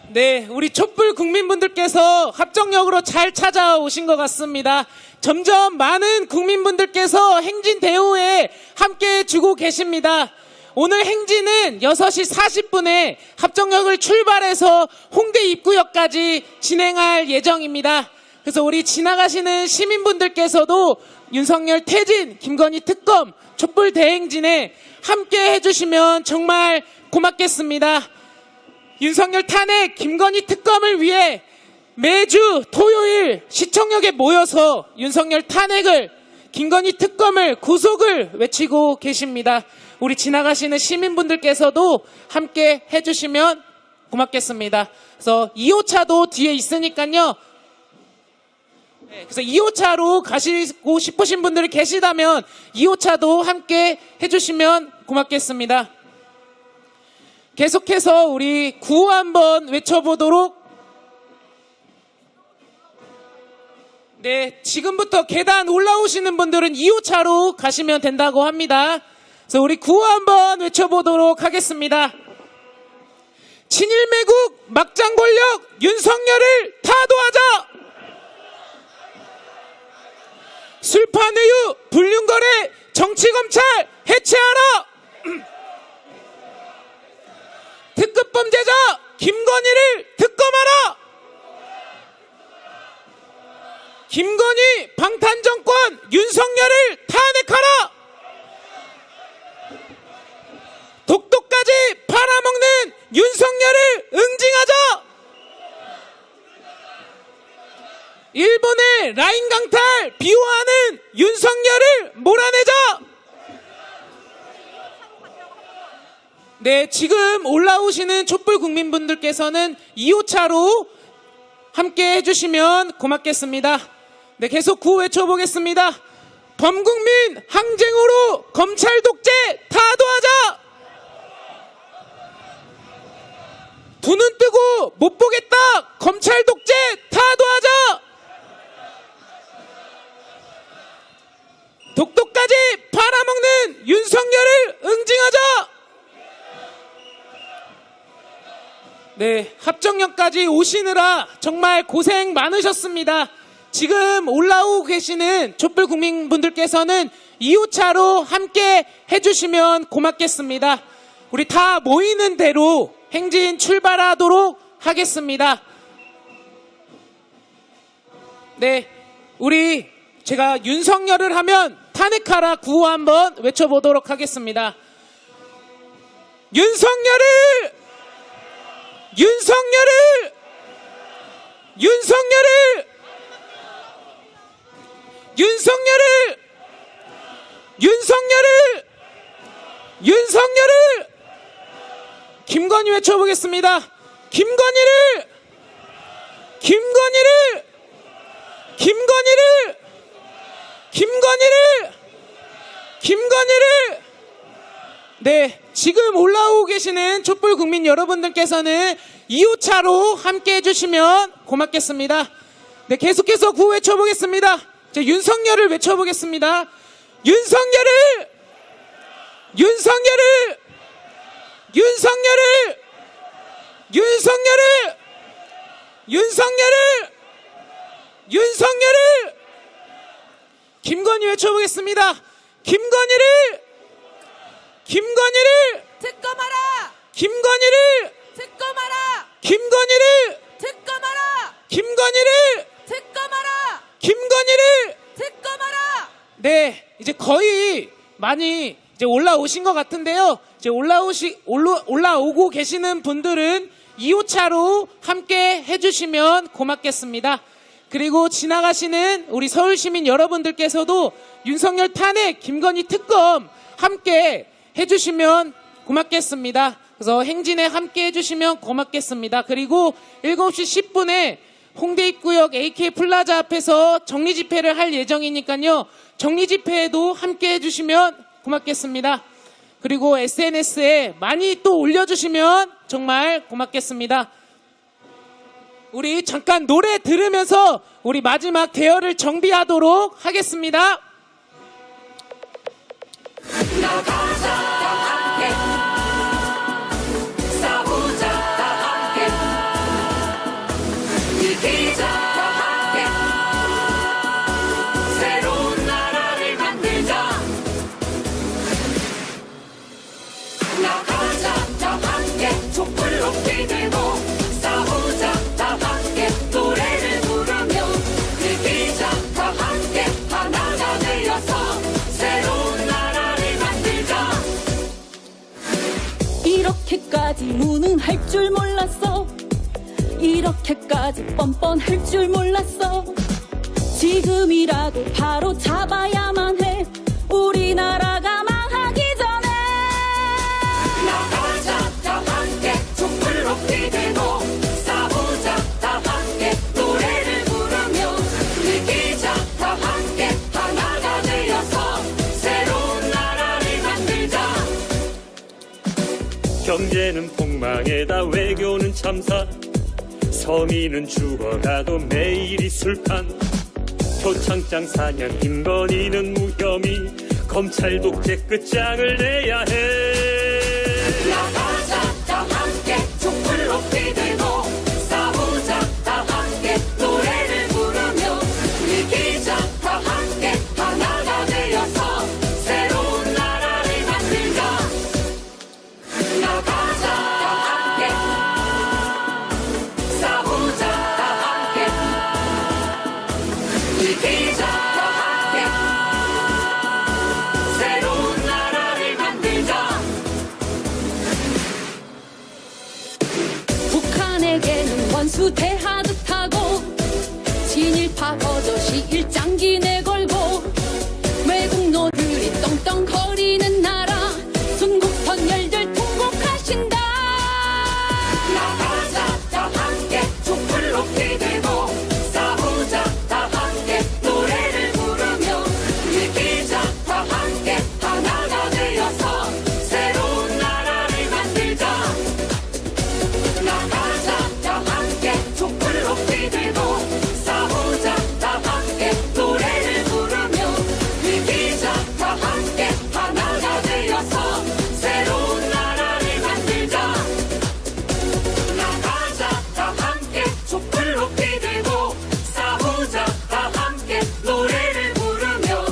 네, 우리 촛불 국민분들께서 합정역으로 잘 찾아오신 것 같습니다. 점점 많은 국민분들께서 행진 대우에 함께 해주고 계십니다. 오늘 행진은 6시 40분에 합정역을 출발해서 홍대 입구역까지 진행할 예정입니다. 그래서 우리 지나가시는 시민분들께서도 윤석열 퇴진, 김건희 특검, 촛불 대행진에 함께 해주시면 정말 고맙겠습니다. 윤석열 탄핵, 김건희 특검을 위해 매주 토요일 시청역에 모여서 윤석열 탄핵을, 김건희 특검을, 구속을 외치고 계십니다. 우리 지나가시는 시민분들께서도 함께 해주시면 고맙겠습니다. 그래서 2호차도 뒤에 있으니까요. 그래서 2호차로 가시고 싶으신 분들이 계시다면 2호차도 함께 해주시면 고맙겠습니다. 계속해서 우리 구호 한번 외쳐보도록. 네, 지금부터 계단 올라오시는 분들은 2호차로 가시면 된다고 합니다. 그래서 우리 구호 한번 외쳐보도록 하겠습니다. 친일 매국 막장 권력 윤석열을 타도하자. 술판의유 불륜거래 정치검찰 해체하라. 특급 범죄자 김건희를 특검하라. 김건희 방탄정권 윤석열을 탄핵하라. 독도까지 팔아먹는 윤석열을 응징하자. 일본의 라인 강탈 비호하는 윤석열을 몰아내자. 네, 지금 올라오시는 촛불 국민분들께서는 2호차로 함께 해주시면 고맙겠습니다. 네, 계속 구호 외쳐보겠습니다. 범국민 항쟁으로 검찰 독재 타도하자. 두 눈 뜨고 못 보겠다 검찰 독재 타도하자. 독도까지 팔아먹는 윤석열을 응징하자. 네, 합정역까지 오시느라 정말 고생 많으셨습니다. 지금 올라오고 계시는 촛불 국민분들께서는 2호차로 함께 해주시면 고맙겠습니다. 우리 다 모이는 대로 행진 출발하도록 하겠습니다. 네, 우리 제가 윤석열을 하면 탄핵하라 구호 한번 외쳐보도록 하겠습니다. 윤석열을 김건희 외쳐보겠습니다. 김건희를 네, 지금 올라오고 계시는 촛불 국민 여러분들께서는 2호차로 함께 해주시면 고맙겠습니다. 네, 계속해서 구호 외쳐보겠습니다. 윤석열을 외쳐보겠습니다. 윤석열을 김건희 외쳐보겠습니다. 김건희를 특검하라. 김건희를 특검하라. 네, 이제 거의 많이 이제 올라오신 것 같은데요. 이제 올라오고 계시는 분들은 2호차로 함께 해주시면 고맙겠습니다. 그리고 지나가시는 우리 서울시민 여러분들께서도 윤석열 탄핵, 김건희 특검 함께 해주시면 고맙겠습니다. 그래서 행진에 함께 해주시면 고맙겠습니다. 그리고 7시 10분에 홍대 입구역 AK 플라자 앞에서 정리집회를 할 예정이니까요. 정리집회에도 함께 해주시면 고맙겠습니다. 그리고 SNS에 많이 또 올려주시면 정말 고맙겠습니다. 우리 잠깐 노래 들으면서 우리 마지막 대열을 정비하도록 하겠습니다. 나가자 다 함께 싸우자 다 함께 이기자 다 함께 새로운 나라를 만들자 나가자 다 함께 촛불 높이 들고 싸우자 다 함께 노래를 부르며 이기자 다 함께 하나가 되어서 새로운 나라를 만들자 이렇게까지 무능할 줄 몰랐어. 이렇게까지 뻔뻔할 줄 몰랐어. 지금이라도 바로 잡아야만 해. 우리나라가 망하기 전에. 나가자 다 함께 촛불 높이 들고 싸우자 다 함께 노래를 부르며 이기자 다 함께 하나가 되어서 새로운 나라를 만들자 경제는 폭망에다 외교는 참사 서민은 죽어가도 매일이 술판 표창장 사냥 김건희는 무혐의 검찰 독재 끝장을 내야 해 나가자 다 함께 촛불 높이 들고 싸우자 다 함께 노래를 부르며 이기자 다 함께 하나가 되어서 새로운 나라를 만들자 나가자 다 함께 싸우자 다 함께 이기자 다 함께 새로운 나라를 만들자 북한에게는 원수 대하듯 하고 친일파 버젓이 일장기 내걸고 외국 노들이 떵떵거리는 나라 순국 선열들 통곡하신다. 나가자 다 함께 촛불 높이 들고 싸우자 다 함께 노래를 부르며 이기자 다 함께 하나가 되어서 새로운 나라를 만들자 나가자 다 함께 촛불 높이 들고 싸우자 다 함께 노래를 부르며 이기자 다 함께 하나가 되어서 새로운 나라를 만들자 나가자 다 함께 촛불 높이 들고 싸우자 다 함께 노래를 부르며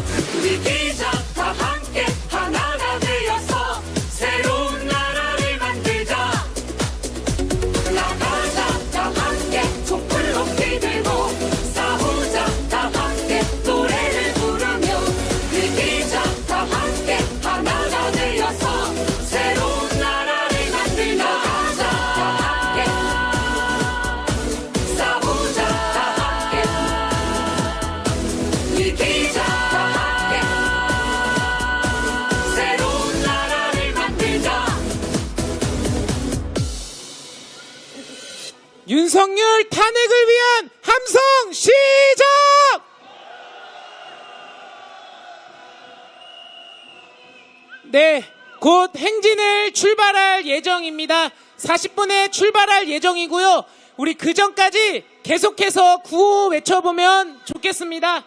이기자 다 함께 하나가 되어서 새로운 나라를 만들자 나가자 다 함께 촛불 높이 들고 싸우자 다 함께 노래를 부르며 이기자 다 함께 하나가 되어서 새로운 나라를 만들자 나가자 다 함께 싸우자 다 함께 이기자 다 함께 새로운 나라를 만들자 윤석열 탄핵을 위한 함성 시작! 네, 곧 행진을 출발할 예정입니다. 40분에 출발할 예정이고요. 우리 그 전까지 계속해서 구호 외쳐보면 좋겠습니다.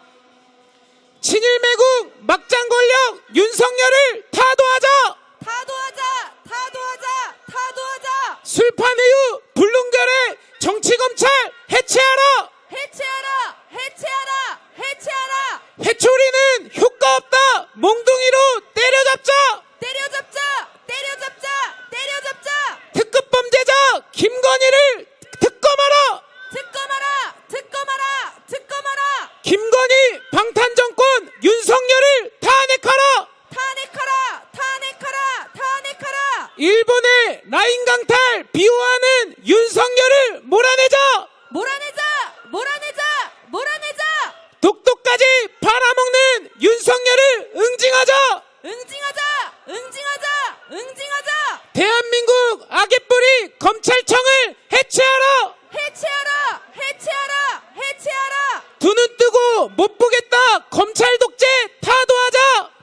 친일매국 막장 권력 윤석열을 타도하자! 타도하자 타도하자 타도하자 술판 이후 불능결의 정치검찰 해체하라! 해체하라 해체하라 해체하라 회초리는 효과 없다! 몽둥이로 때려잡자! 때려잡자 때려잡자 때려잡자 특급 범죄자 김건희를 특검하라! 특검하라 특검하라 특검하라 김건희 방탄정권 윤석열을 탄핵하라! 탄핵하라 탄핵하라 탄핵하라 일본의 라인 강탈 비호하는 윤석열을 몰아내자! 몰아내자 몰아내자 몰아내자 독도까지 팔아먹는 윤석열을 응징하자! 응징하자 응징하자 응징하자 대한민국 악의 뿌리 검찰청을 해체하라! 해체하라 해체하라 해체하라 두 눈 뜨고 못 보겠다 검찰 독재 타도하자!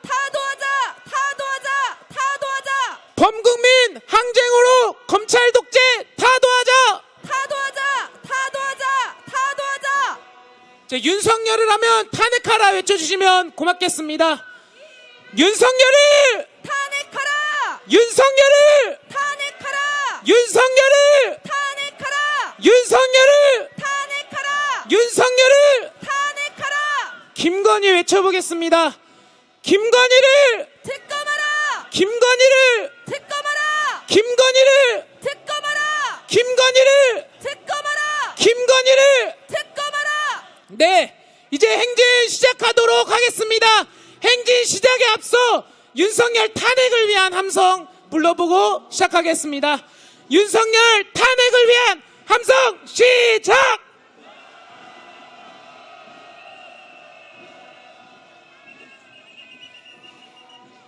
타도하자 타도하자 타도하자 범국민 항쟁으로 검찰 독재 타도하자! 타도하자 타도하자 타도하자 윤석열을 하면 탄핵하라 외쳐주시면 고맙겠습니다. 윤석열을! 탄핵하라 윤석열을! 탄핵하라 윤석열을! 탄핵하라 윤석열을! 탄핵하라 김건희 외쳐보겠습니다. 김건희를 특검하라! 김건희를 특검하라! 김건희를 특검하라! 김건희를 특검하라! 김건희를 특검하라! 네, 이제 행진 시작하도록 하겠습니다. 행진 시작에 앞서 윤석열 탄핵을 위한 함성 불러보고 시작하겠습니다. 윤석열 탄핵을 위한 함성 시작!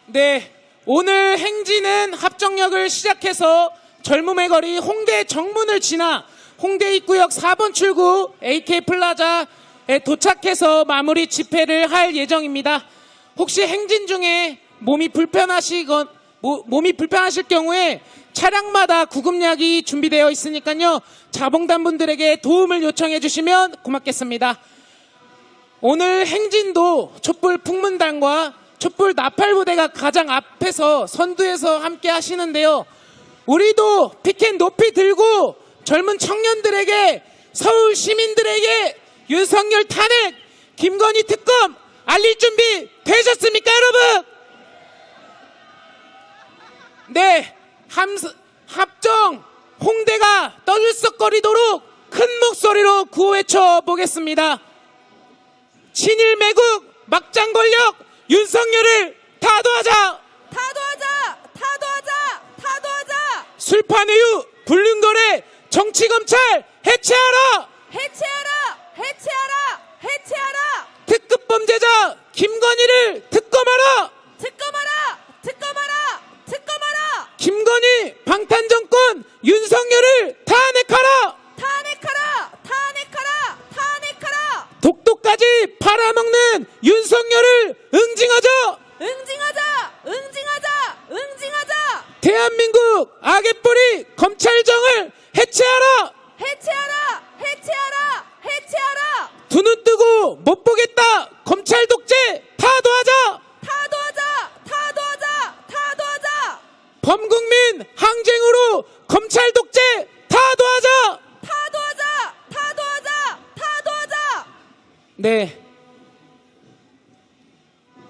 네, 오늘 행진은 합정역을 시작해서 젊음의 거리 홍대 정문을 지나 홍대 입구역 4번 출구 AK 플라자에 도착해서 마무리 집회를 할 예정입니다. 혹시 행진 중에 몸이 불편하실 경우에 차량마다 구급약이 준비되어 있으니까요. 자봉단분들에게 도움을 요청해 주시면 고맙겠습니다. 오늘 행진도 촛불 풍문단과 촛불 나팔부대가 가장 앞에서 선두에서 함께 하시는데요. 우리도 피켓 높이 들고 젊은 청년들에게, 서울 시민들에게 윤석열 탄핵, 김건희 특검 알릴 준비 되셨습니까, 여러분? 네, 합정 홍대가 떠들썩거리도록 큰 목소리로 구호 외쳐보겠습니다. 친일 매국 막장 권력 윤석열을 타도하자! 타도하자! 타도하자! 타도하자! 술판 이후 불륜거래 정치검찰 해체하라! 해체하라! 해체하라! 해체하라! 특급 범죄자 김건희를 특검하라! 특검하라! 특검하라! 특검하라! 김건희 방탄정권 윤석열을 탄핵하라! 탄핵하라! 탄핵하라! 탄핵하라! 독도까지 팔아먹는 윤석열을 응징하자! 응징하자! 응징하자! 응징하자! 대한민국 악의 뿌리 검찰정을 해체하라! 해체하라! 해체하라! 해체하라! 두 눈 뜨고 못 보겠다! 검찰 독재 타도하자! 타도하자! 타도하자! 타도하자! 범국민 항쟁으로 검찰 독재 타도하자! 타도하자! 타도하자! 타도하자! 네.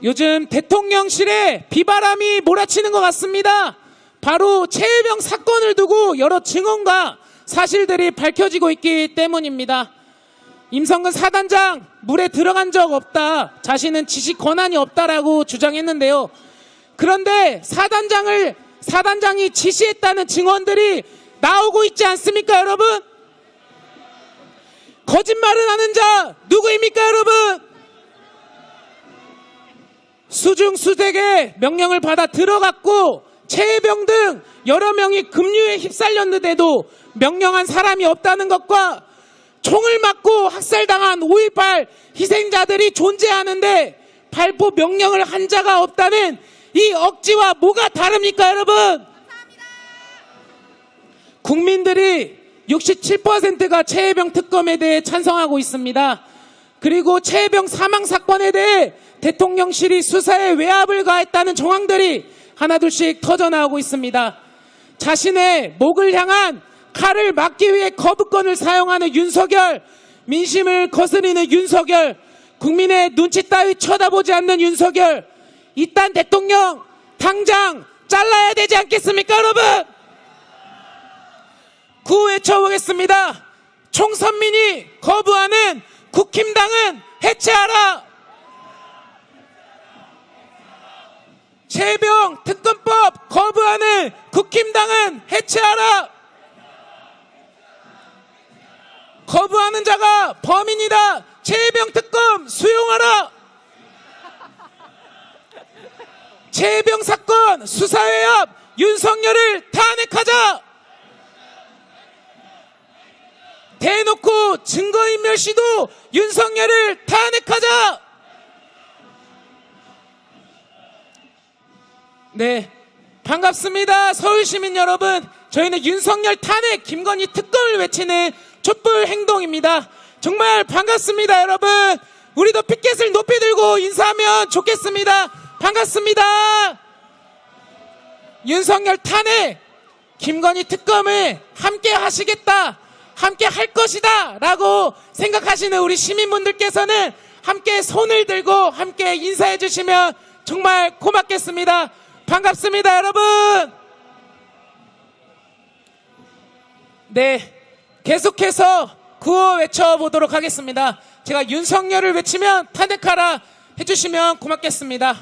요즘 대통령실에 비바람이 몰아치는 것 같습니다. 바로 최혜병 사건을 두고 여러 증언과 사실들이 밝혀지고 있기 때문입니다. 임성근 사단장 물에 들어간 적 없다. 자신은 지시 권한이 없다라고 주장했는데요. 그런데 사단장이 지시했다는 증언들이 나오고 있지 않습니까, 여러분? 거짓말을 하는 자 누구입니까, 여러분? 수중수색의 명령을 받아 들어갔고 최혜병 등 여러 명이 급류에 휩쓸렸는데도 명령한 사람이 없다는 것과 총을 맞고 학살당한 5.18 희생자들이 존재하는데 발포 명령을 한 자가 없다는 이 억지와 뭐가 다릅니까, 여러분? 국민들이 67%가 최혜병 특검에 대해 찬성하고 있습니다. 그리고 최혜병 사망 사건에 대해 대통령실이 수사에 외압을 가했다는 정황들이 하나둘씩 터져나오고 있습니다. 자신의 목을 향한 칼을 막기 위해 거부권을 사용하는 윤석열, 민심을 거스리는 윤석열, 국민의 눈치 따위 쳐다보지 않는 윤석열, 이딴 대통령 당장 잘라야 되지 않겠습니까, 여러분? 구호 외쳐보겠습니다. 총선민이 거부하는 국힘당은 해체하라! 최혜병 특검법 거부하는 국힘당은 해체하라! 거부하는 자가 범인이다! 최혜병 특검 수용하라! 최혜병 사건 수사외압 윤석열을 탄핵하자! 대놓고 증거인멸 시도 윤석열을 탄핵하자! 네, 반갑습니다. 서울시민 여러분. 저희는 윤석열 탄핵, 김건희 특검을 외치는 촛불 행동입니다. 정말 반갑습니다, 여러분. 우리도 피켓을 높이 들고 인사하면 좋겠습니다. 반갑습니다. 윤석열 탄핵, 김건희 특검을 함께 하시겠다. 함께 할 것이다 라고 생각하시는 우리 시민분들께서는 함께 손을 들고 함께 인사해 주시면 정말 고맙겠습니다. 반갑습니다, 여러분. 네, 계속해서 구호 외쳐보도록 하겠습니다. 제가 윤석열을 외치면 탄핵하라 해주시면 고맙겠습니다.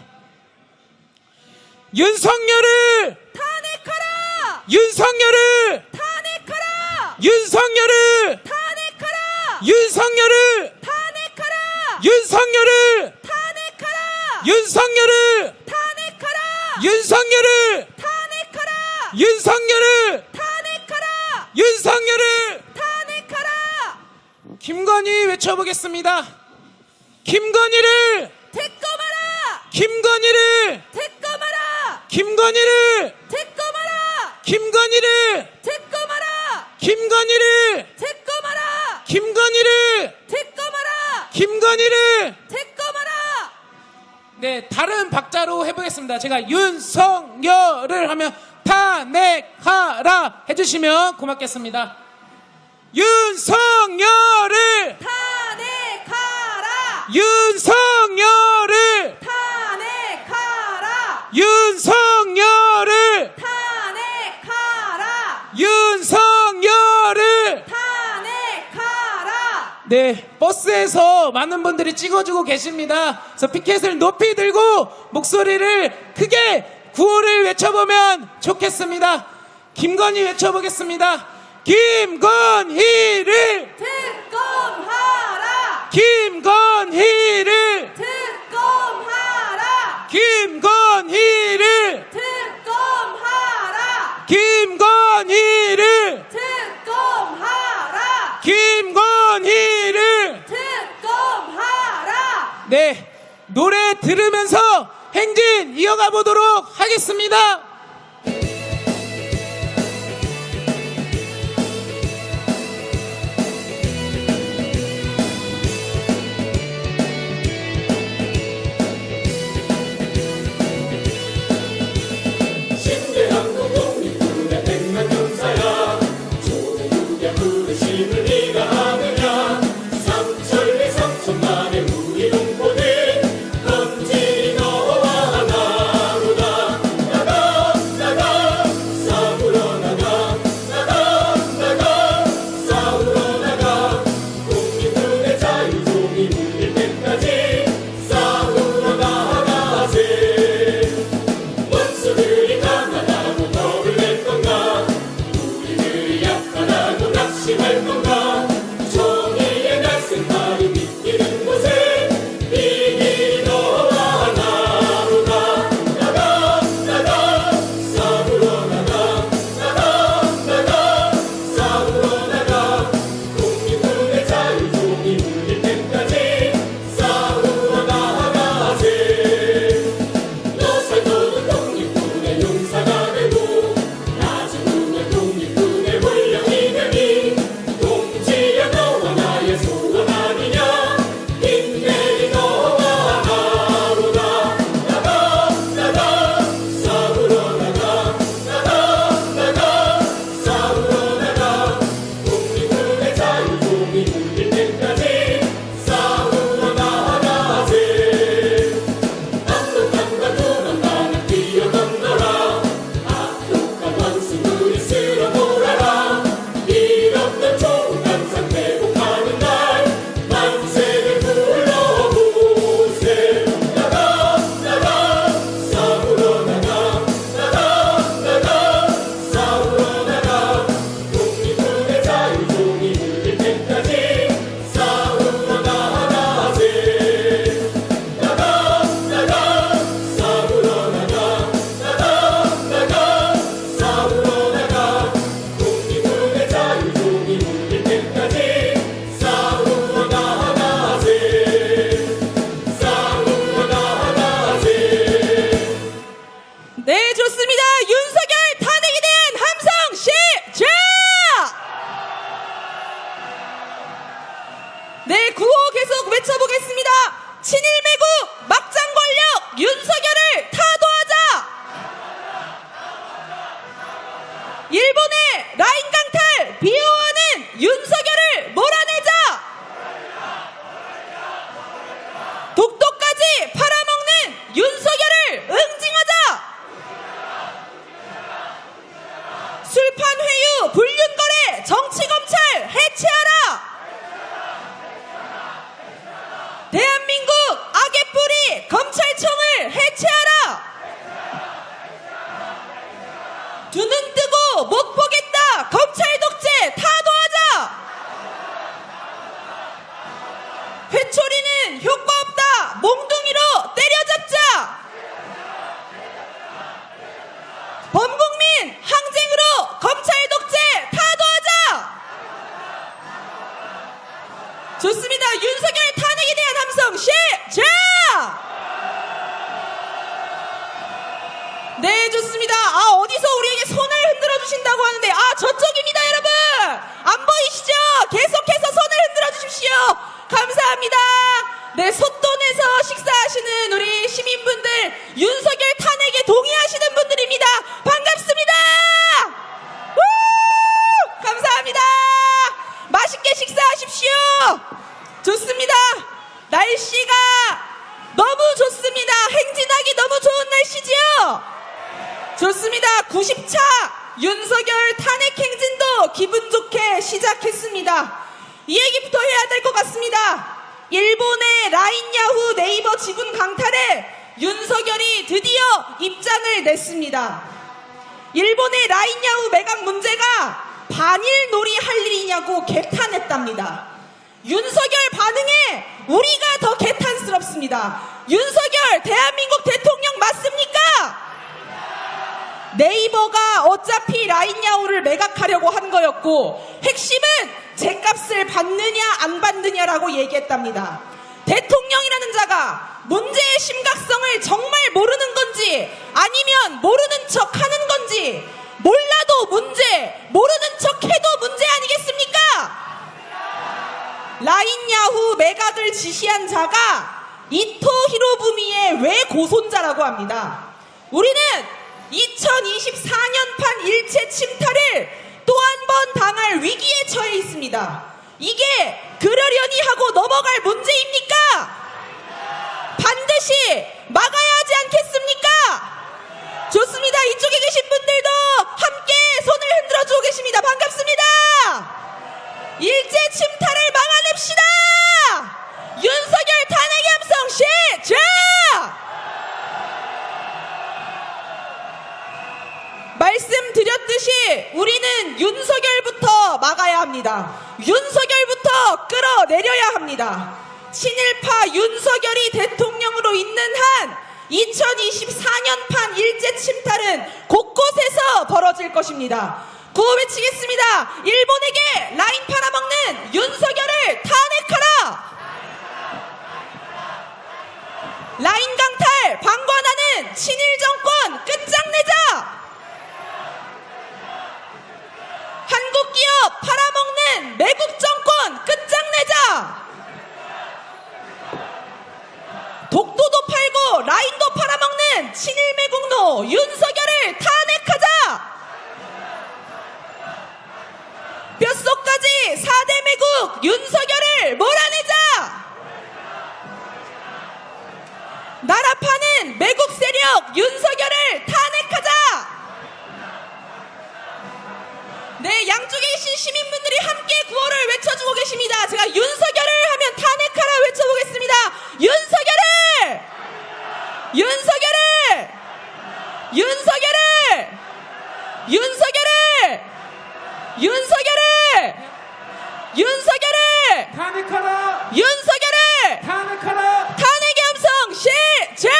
윤석열을! 탄핵하라! 윤석열을! 탄핵하라! 윤석열을! 탄핵하라! 윤석열을! 탄핵하라! 윤석열을! 탄핵하라! 윤석열을! 탄핵하라! 윤석열을! 탄핵하라! 윤석열을! 탄핵하라! 윤석열을! 탄핵하라! 김건희 외쳐보겠습니다. 김건희를! 대검하라! 김건희를! 대검하라! 김건희를! 대검하라! 김건희를! 대검하라! 김건희를! 대검하라! 김건희를! 대검하라! 김건희를! 대검하라! 네, 다른 박자로 해보겠습니다. 제가 윤석열을 하면 탄핵하라 해주시면 고맙겠습니다. 윤석열을! 탄핵하라! 윤석열을! 탄핵하라! 윤석열을! 탄핵하라! 윤석열을! 탄핵하라! 네, 버스에서 많은 분들이 찍어주고 계십니다. 그래서 피켓을 높이 들고 목소리를 크게 구호를 외쳐보면 좋겠습니다. 김건희 외쳐보겠습니다. 김건희를! 특검하라! 김건희를! 특검하라! 김건희를! 특검하라! 김건희를! 특검하라! 김건희를! 특검하라! 네, 노래 들으면서 행진 이어가 보도록 하겠습니다. 신대한국 독립군의 백만병사야 조국의 부르심을 네가 아느냐 삼천리 삼천만의 우리 동포들 검진이 너와 하나로다 나가 나가 싸우러 나가 나가 나가 싸우러 나가 독립군의 자유종이 울릴 때까지 싸우러 나가세 원수들이 강하다고 겁을 낼 건가 우리들이 약하다고 낙심할 건가 정의의 날쌘 발이 믿기는 곳에 이 길이 너와 하나로다 나가 나가 싸우러 나가 나가 나가 싸우러 나가 독립군의 자유종이 울릴 때까지 싸우러 나가세 너 살도록 독립군의 용사가 되고 나중에 독립군의 원령이 되니 동지야 너와 나의 소원 아니냐 인내리 너와 하나로다 나가 나가 싸우러 나가 나가 나가 싸우러 나가 독립군의 자유종이 울릴 때까지 싸우러 나가세 악독한과 도망가는 뛰어넘너라 악독한 원수들이 쓸어 몰아라 일 없는 좋은 감상 회복하는 날 만세를 불러보세 나가 나가 싸우러 나가 나가 나가 싸우러 나가 독립군의 자유종이 울릴 때까지 싸우러 나가세 나가 나가 싸우러 나가 나가 나가 싸우러 나가 독립군의 자유종이 울릴 때까지 싸우러 나가세 싸우러 나가세 네, 좋습니다. 윤석열 탄핵에 대한 함성 시작! 네, 구호 계속 외쳐보겠습니다. 친일 매국 막장 권력 윤석열을 타도하자! 일본의 라인 강탈 비호하는 윤석열 좋습니다. 윤석열 탄핵에 대한 함성 시작! 네, 좋습니다. 어디서 우리에게 손을 흔들어 주신다고 하는데, 저쪽입니다, 여러분! 안 보이시죠? 계속해서 손을 흔들어 주십시오. 감사합니다. 네, 솥돈에서 식사하시는 우리 시민분들, 윤석열 탄핵에 동의하시는 분들입니다. 반갑습니다! 우! 감사합니다. 맛있게 식사하십시오. 좋습니다. 날씨가 너무 좋습니다. 행진하기 너무 좋은 날씨지요? 좋습니다. 90차 윤석열 탄핵 행진도 기분 좋게 시작했습니다. 이 얘기부터 해야 될 것 같습니다. 일본의 라인야후 네이버 지분 강탈에 윤석열이 드디어 입장을 냈습니다. 일본의 라인야후 매각 문제가 반일 놀이 할 일이냐고 개탄했답니다. 윤석열 반응에 우리가 더 개탄스럽습니다. 윤석열 대한민국 대통령 맞습니까? 네이버가 어차피 라인야후를 매각하려고 한 거였고 핵심은 죗값을 받느냐 안 받느냐라고 얘기했답니다. 대통령이라는 자가 문제의 심각성을 정말 모르는 건지 아니면 모르는 척 하는 건지 몰라도 문제, 모르는 척 해도 문제 아니겠습니까? 라인야후 매각을 지시한 자가 이토 히로부미의 외고손자라고 합니다. 우리는 2024년판 일체 침탈을 또 한 번 당할 위기에 처해 있습니다. 이게 그러려니 하고 넘어갈 문제입니까? 반드시 막아야 하지 않겠습니까? 좋습니다. 이쪽에 계신 분들도 함께 손을 흔들어 주고 계십니다. 반갑습니다. 일제 침탈을 막아냅시다. 윤석열 탄핵 함성 시작! 말씀드렸듯이 우리는 윤석열부터 막아야 합니다. 윤석열부터 끌어내려야 합니다. 친일파 윤석열이 대통령으로 있는 한 2024년판 일제 침탈은 곳곳에서 벌어질 것입니다. 구호 외치겠습니다. 일본에게 라인 팔아먹는 윤석열을 탄핵하라! 라인 강탈 방관하는 친일 정권 끝장내자! 한국 기업 팔아먹는 매국 정권 끝장내자! 독도도 팔고 라인도 팔아먹는 친일 매국노 윤석열을 탄핵하자! 뼛속까지 4대 매국 윤석열을 몰아내자! 나라 파는 매국 세력 윤석열을 탄핵하자! 네, 양쪽에 계신 시민분들이 함께 구호를 외쳐주고 계십니다. 제가 윤석열을 하면 탄핵하라 외쳐보겠습니다. 윤석열을! 윤석열을! 윤석열을! 윤석열을! 윤석열을! 윤석열을! 탄핵하라! 윤석열을! 탄핵하라! 탄핵의 함성 시작!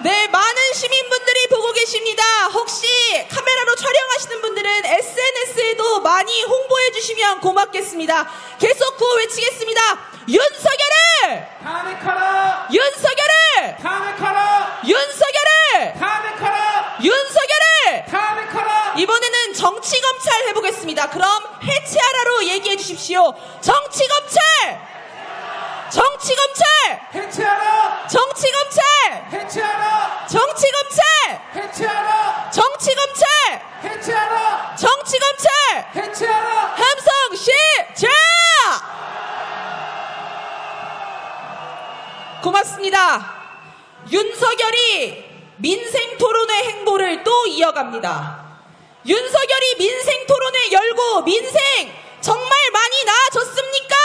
네, 많은 시민분들이 보고 계십니다. 혹시 카메라로 촬영하시는 분들은 SNS에도 많이 홍보해 주시면 고맙겠습니다. 계속 구호 외치겠습니다. 윤석열을! 탄핵하라! 윤석열을! 탄핵하라! 윤석열을! 탄핵하라! 윤석열을! 탄핵하라! 이번에는 정치검찰 해보겠습니다. 그럼 해체하라로 얘기해 주십시오. 정치검찰! 정치검찰! 해체하라! 정치검찰! 해체하라! 정치검찰! 해체하라! 정치검찰! 해체하라! 정치검찰! 해체하라! 함성 시작! 고맙습니다. 윤석열이 민생토론회 행보를 또 이어갑니다. 윤석열이 민생토론회 열고 민생 정말 많이 나아졌습니까?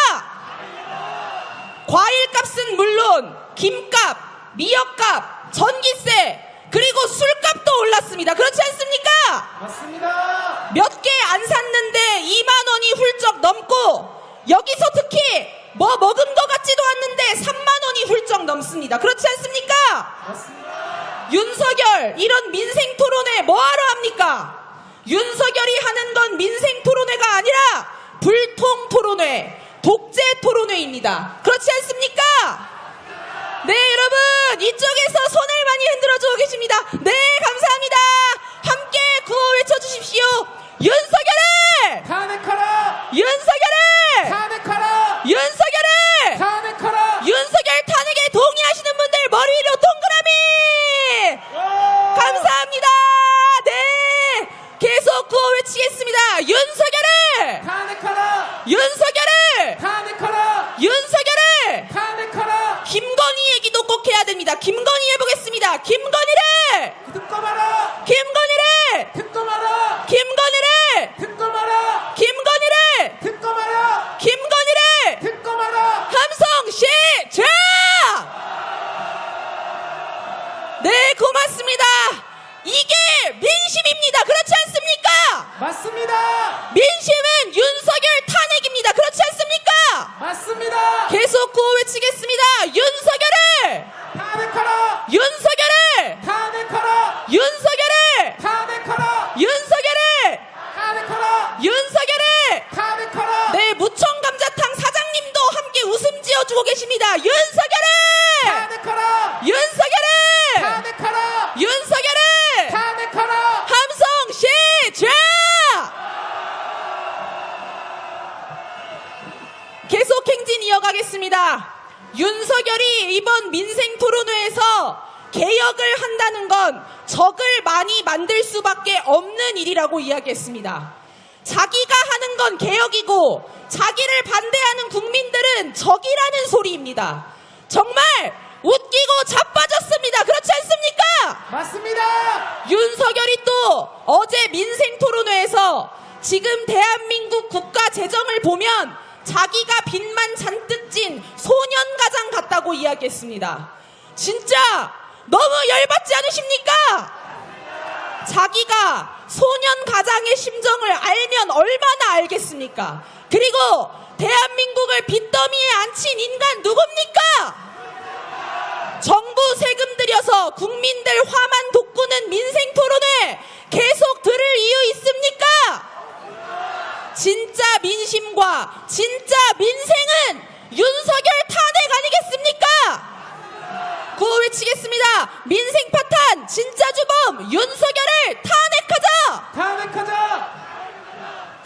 과일값은 물론 김값, 미역값, 전기세 그리고 술값도 올랐습니다. 그렇지 않습니까? 맞습니다. 몇 개 안 샀는데 2만 원이 훌쩍 넘고 여기서 특히 뭐 먹은 것 같지도 않는데 3만 원이 훌쩍 넘습니다. 그렇지 않습니까? 맞습니다. 윤석열 이런 민생 토론회 뭐하러 합니까? 윤석열이 하는 건 민생 토론회가 아니라 문제입니다. 그렇지 않습니까? 네, 여러분 이쪽에서 손을 많이 흔들어주고 계십니다. 네, 감사합니다. 함께 구호 외쳐주십시오. 윤석열을! 탄핵하라! 윤석열을! 탄핵하라! 윤석열을! 탄핵하라! 윤석열 탄핵에 동의하시는 분들 머리 위로 동그라미! 감사합니다. 네, 계속 구호 외치겠습니다. 윤석열을! 탄핵하라! 윤석열을! 탄핵하라! 윤석열을! 탄핵하라! 김건희 얘기도 꼭 해야 됩니다. 김건희 해보겠습니다. 김건희를! 특검하라! 김건희를! 특검하라! 김건희를! 특검하라! 김건희를! 특검하라! 김건희를! 특검하라! 함성 시작! 네, 고맙습니다. 이게 민심입니다. 그렇지 않습니까? 맞습니다! 민심은 윤석열 탄핵입니다. 그렇지 않습니까? 맞습니다! 계속 구호 외치겠습니다. 윤석열을! 탄핵하라! 윤석열을! 탄핵하라! 윤석열을! 탄핵하라! 윤석열을! 탄핵하라! 윤석열을! 탄핵하라! 네, 무청감자탕 사장님도 함께 웃음 지어주고 계십니다. 윤석열을! 탄핵하라! 윤석열을! 탄핵하라! 윤석열을! 탄핵하라! 함성 시작! 계속 행진 이어가겠습니다. 윤석열이 이번 민생 토론회에서 개혁을 한다는 건 적을 많이 만들 수밖에 없는 일이라고 이야기했습니다. 자기가 하는 건 개혁이고 자기를 반대하는 국민들은 적이라는 소리입니다. 정말 웃기고 자빠졌습니다. 그렇지 않습니까? 맞습니다! 윤석열이 또 어제 민생 토론회에서 지금 대한민국 국가 재정을 보면 자기가 빚만 잔뜩 진 소년가장 같다고 이야기했습니다. 진짜 너무 열받지 않으십니까? 자기가 소년가장의 심정을 알면 얼마나 알겠습니까? 그리고 대한민국을 빚더미에 앉힌 인간 누굽니까? 정부 세금 들여서 국민들 화만 돋구는 민생 토론회 계속 들을 이유 있습니까? 진짜 민심과 진짜 민생은 윤석열 탄핵 아니겠습니까? 구호 외치겠습니다. 민생 파탄 진짜 주범 윤석열을 탄핵하자! 탄핵하자!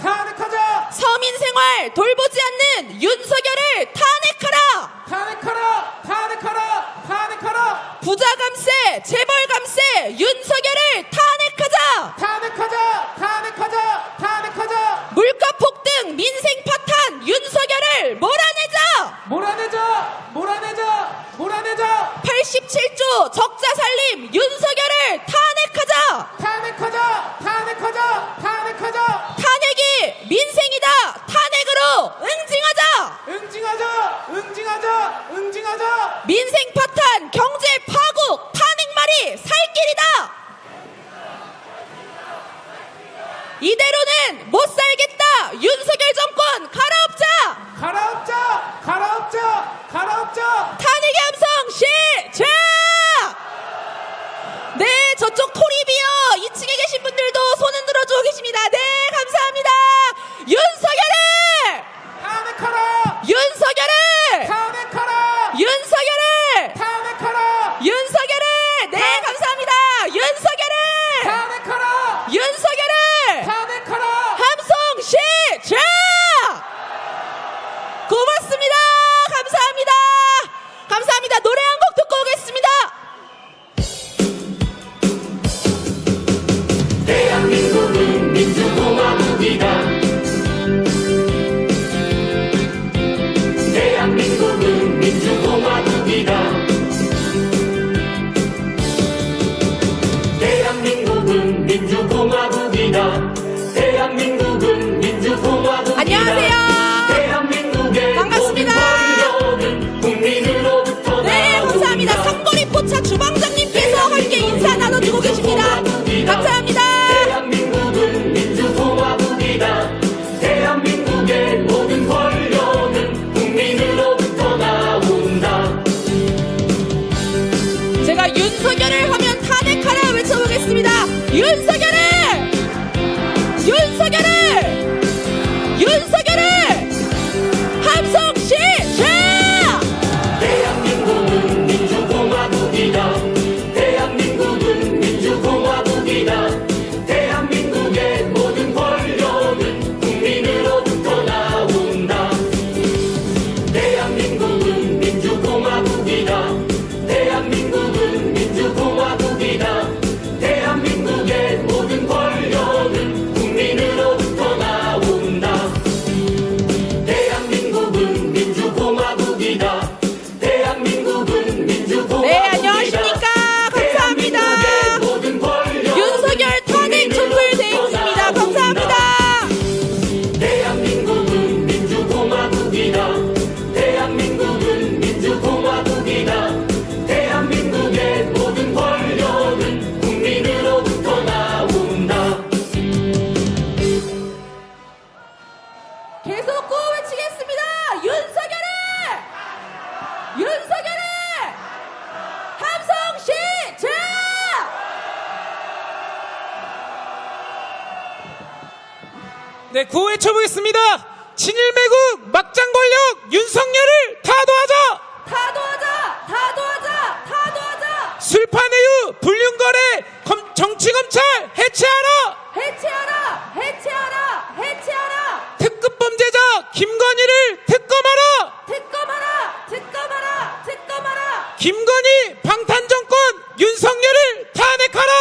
탄핵하자! 서민생활 돌보지 않는 윤석열을 탄핵하라! 탄핵하라! 탄핵하라! 탄핵하라! 부자감세, 재벌감세, 윤석열을 탄핵하자! 탄핵하자! 탄핵하자! 탄핵하자! 물가 폭등, 민생 파탄, 윤석열을 몰아내자! 몰아내자! 몰아내자! 몰아내자! 87조 적자 살림, 윤석열을 탄핵하자! 탄핵하자! 탄핵하자! 탄핵하자! 탄핵이 민생이다! 탄핵으로 응징하자! 응징하자! 응징하자! 응징하자! 민생 파탄, 경제 파국, 탄핵말이 살 길이다! 이대로는 못 살겠다! 윤석열 정권 갈아엎자! 갈아엎자! 갈아엎자! 갈아엎자! 탄핵의 함성 시작! 네, 저쪽 토리비어 2층에 계신 분들도 손 흔들어주고 계십니다. 네, 감사합니다. 윤석열을! 탄핵하라! 윤석열을! 탄핵하라! 윤석열을! 탄핵하라! 윤석열을! 네, 감사합니다. 윤석열을! 탄핵하라! 윤석열을! 탄핵하라! 함성 시작! 고맙습니다. 구호 외쳐보겠습니다. 친일매국 막장 권력 윤석열을 타도하자. 타도하자! 타도하자! 타도하자! 술판회유 불륜거래 정치검찰 해체하라. 해체하라! 해체하라! 해체하라! 특급 범죄자 김건희를 특검하라. 특검하라! 특검하라! 특검하라! 김건희 방탄정권 윤석열을 탄핵하라.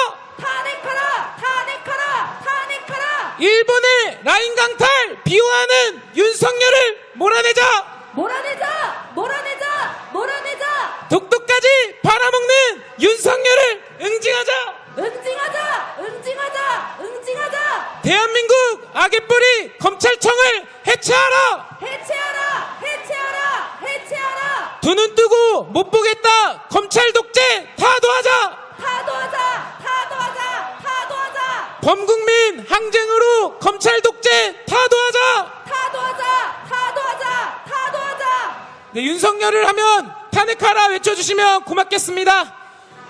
탄핵하라! 탄핵하라! 탄핵하라! 일본의 라인 강탈 비호하는 윤석열을 몰아내자. 몰아내자! 몰아내자! 몰아내자! 독도까지 팔아먹는 윤석열을 응징하자. 응징하자! 응징하자! 응징하자! 대한민국 악의뿌리 검찰청을 해체하라. 해체하라! 해체하라! 해체하라! 두 눈 뜨고 못 보겠다 검찰 독재 타도하자. 타도하자! 타도하자! 타도하자! 범국민 항쟁으로 검찰 독재 타도하자. 타도하자! 타도하자! 타도하자! 네, 윤석열을 하면 탄핵하라 외쳐주시면 고맙겠습니다.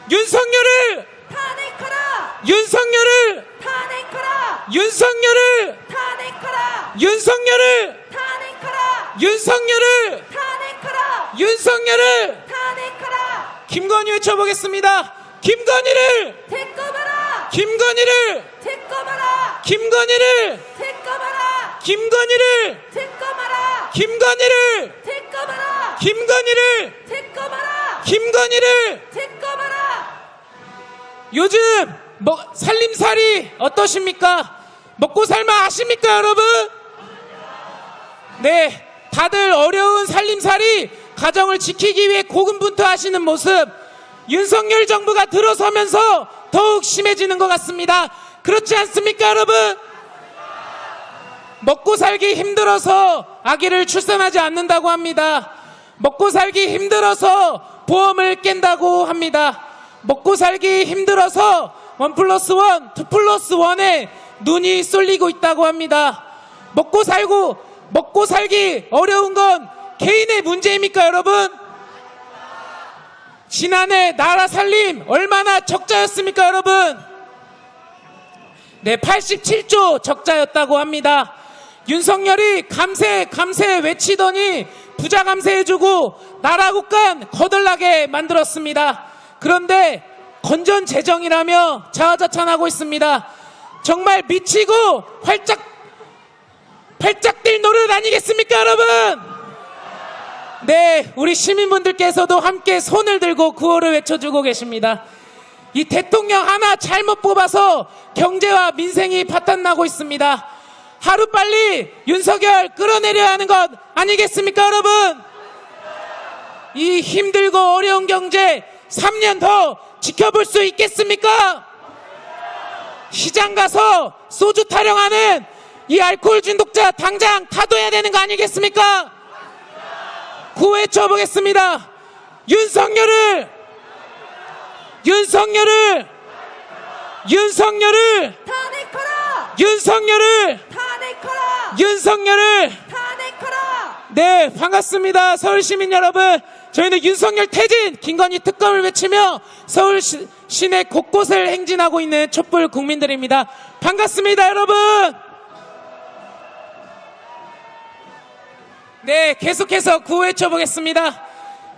윤석열을 탄핵하라! 윤석열을 탄핵하라! 윤석열을 탄핵하라! 윤석열을 탄핵하라! 윤석열을 탄핵하라! 윤석열을 탄핵하라! 김건희 외쳐보겠습니다. 김건희를 특검하라! 김건희를 특검하라! 김건희를 특검하라! 김건희를 특검하라! 김건희를 특검하라! 김건희를 특검하라! 김건희를 특검하라! 요즘 살림살이 어떠십니까? 먹고 살만 하십니까 여러분? 네, 다들 어려운 살림살이 가정을 지키기 위해 고군분투하시는 모습 윤석열 정부가 들어서면서 더욱 심해지는 것 같습니다. 그렇지 않습니까 여러분? 먹고 살기 힘들어서 아기를 출산하지 않는다고 합니다. 먹고 살기 힘들어서 보험을 깬다고 합니다. 먹고 살기 힘들어서 1+1, 2+1에 눈이 쏠리고 있다고 합니다. 먹고 살기 어려운 건 개인의 문제입니까 여러분? 지난해 나라 살림 얼마나 적자였습니까 여러분? 네, 87조 적자였다고 합니다. 윤석열이 감세 외치더니 부자 감세해주고 나라 국간 거덜나게 만들었습니다. 그런데 건전 재정이라며 자화자찬하고 있습니다. 정말 미치고 활짝 뛸 노릇 아니겠습니까 여러분? 네, 우리 시민분들께서도 함께 손을 들고 구호를 외쳐주고 계십니다. 이 대통령 하나 잘못 뽑아서 경제와 민생이 파탄나고 있습니다. 하루빨리 윤석열 끌어내려야 하는 것 아니겠습니까 여러분? 이 힘들고 어려운 경제 3년 더 지켜볼 수 있겠습니까? 시장 가서 소주 타령하는 이 알코올 중독자 당장 타도해야 되는 거 아니겠습니까? 구호 외쳐보겠습니다. 윤석열을 탄핵하라! 윤석열을 탄핵하라! 탄핵하라! 네, 반갑습니다. 서울시민 여러분, 저희는 윤석열 퇴진 김건희 특검을 외치며 서울 시내 곳곳을 행진하고 있는 촛불 국민들입니다. 반갑습니다 여러분. 네, 계속해서 구호 외쳐보겠습니다.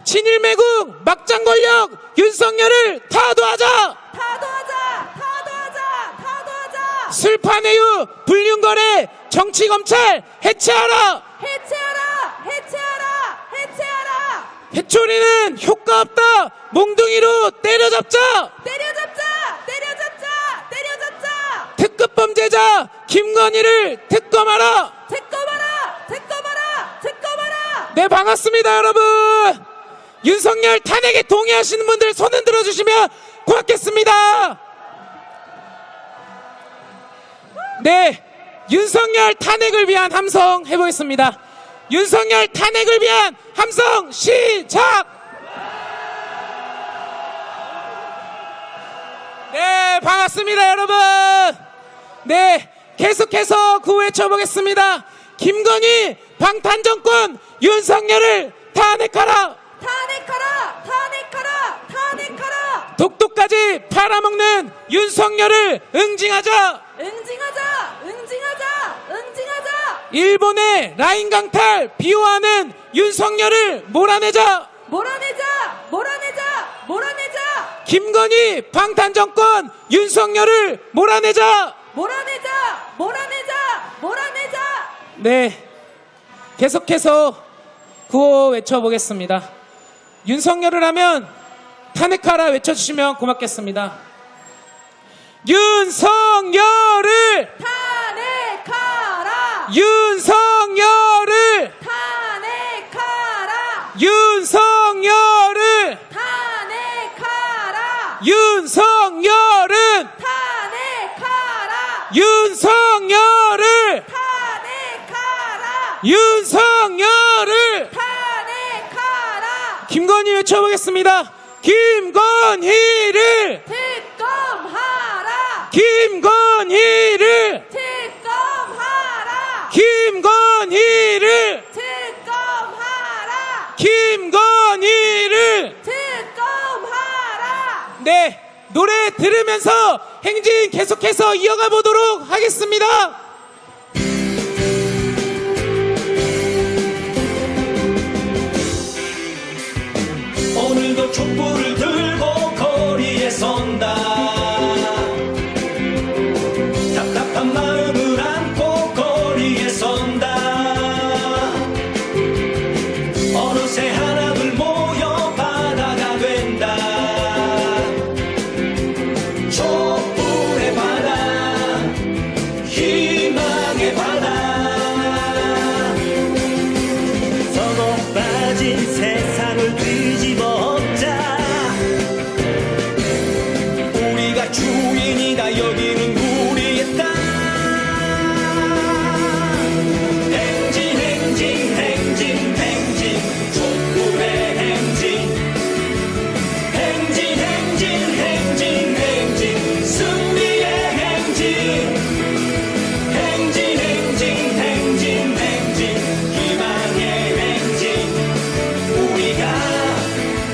친일매국 막장 권력 윤석열을 타도하자. 타도하자! 타도하자! 타도하자! 술판회유 불륜거래 정치검찰 해체하라. 해체하라! 해체하라! 해체하라! 해초리는 효과 없다. 몽둥이로 때려잡자. 때려잡자! 때려잡자! 때려잡자! 특급 범죄자 김건희를 특검하라. 특검하라! 특검하라! 특검하라! 네, 반갑습니다 여러분. 윤석열 탄핵에 동의하시는 분들 손 흔들어 주시면 고맙겠습니다. 네, 윤석열 탄핵을 위한 함성 해보겠습니다. 윤석열 탄핵을 위한 함성 시작. 네, 반갑습니다 여러분. 네, 계속해서 구호 외쳐보겠습니다. 김건희 방탄정권 윤석열을 탄핵하라. 탄핵하라! 탄핵하라! 탄핵하라! 독도까지 팔아먹는 윤석열을 응징하자. 응징하자! 응징하자! 응징하자! 일본의 라인 강탈 비호하는 윤석열을 몰아내자. 몰아내자! 몰아내자! 몰아내자! 김건희 방탄정권 윤석열을 몰아내자. 몰아내자! 몰아내자! 몰아내자! 네, 계속해서 구호 외쳐보겠습니다. 윤석열을 하면 탄핵하라 외쳐주시면 고맙겠습니다. 윤석열을! 탄핵하라! 윤석열을! 탄핵하라! 윤석열을! 탄핵하라! 윤석열은! 탄핵하라! 윤석열을! 탄핵하라! 윤석열을! 탄핵하라! 김건희 외쳐보겠습니다. 김건희를! 특검하라! 김건희를! 특검하라! 김건희를! 특검하라! 김건희를! 특검하라! 네, 노래 들으면서 행진 계속해서 이어가 보도록 하겠습니다. 오늘도 촛불을 들고 거리에 선다. 답답한 마음을 안고 거리에 선다. 어느새 하나둘 모여 바다가 된다. 촛불의 바다, 희망의 바다. 서로 빠진 세상을 뒤집어 엎자. 우리가 주인이다. 여기는 우리의 땅. 행진 행진 행진 행진 촛불의 행진. 행진 행진 행진 행진 승리의 행진. 행진 행진 행진 행진 희망의 행진. 우리가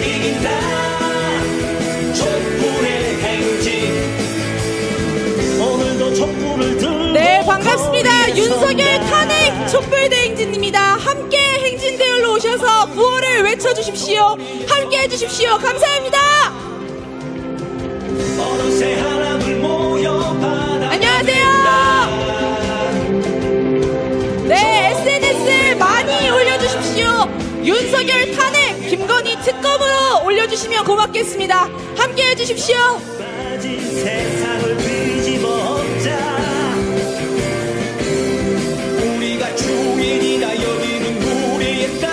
이긴다. 촛불의 행진. 오늘도 촛불을 들고 네, 반갑습니다. 거리에 윤석열 선다. 탄핵 촛불대행진입니다. 함께 행진대열로 오셔서 구호를 외쳐주십시오. 함께 해주십시오. 감사합니다. 어느새 하나둘 모여 바다가 안녕하세요. 네, SNS에 많이 올려주십시오. 윤석열 탄핵, 김건희 특검으로 올려주시면 고맙겠습니다. 함께 해주십시오. 빠진 세상을 뒤집어 엎자. 우리가 주인이다. 여기는 우리의 땅.